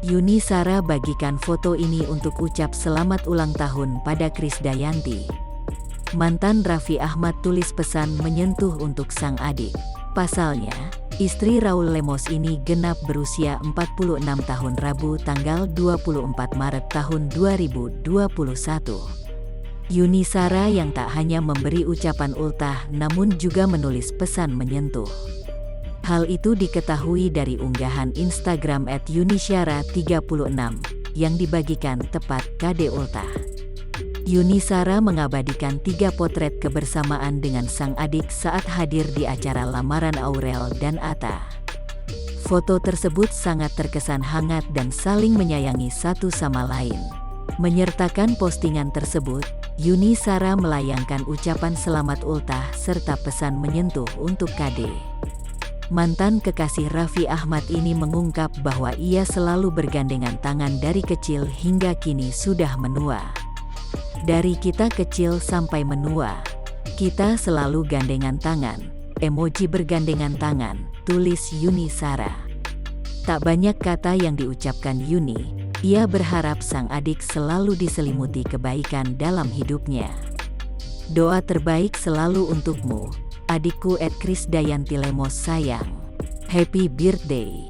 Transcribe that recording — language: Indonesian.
Yuni Shara bagikan foto ini untuk ucap selamat ulang tahun pada Krisdayanti. Mantan Raffi Ahmad tulis pesan menyentuh untuk sang adik. Pasalnya, istri Raul Lemos ini genap berusia 46 tahun Rabu tanggal 24 Maret tahun 2021. Yuni Shara yang tak hanya memberi ucapan ultah namun juga menulis pesan menyentuh. Hal itu diketahui dari unggahan Instagram @yunisyara36 yang dibagikan tepat kade ultah. Yuni Shara mengabadikan 3 potret kebersamaan dengan sang adik saat hadir di acara lamaran Aurel dan Atta. Foto tersebut sangat terkesan hangat dan saling menyayangi satu sama lain. Menyertakan postingan tersebut, Yuni Shara melayangkan ucapan selamat ultah serta pesan menyentuh untuk kade. Mantan kekasih Raffi Ahmad ini mengungkap bahwa ia selalu bergandengan tangan dari kecil hingga kini sudah menua. Dari kita kecil sampai menua, kita selalu gandengan tangan. Emoji bergandengan tangan, tulis Yuni Shara. Tak banyak kata yang diucapkan Yuni, ia berharap sang adik selalu diselimuti kebaikan dalam hidupnya. Doa terbaik selalu untukmu, adikku @Krisdayanti Lemos sayang. Happy birthday.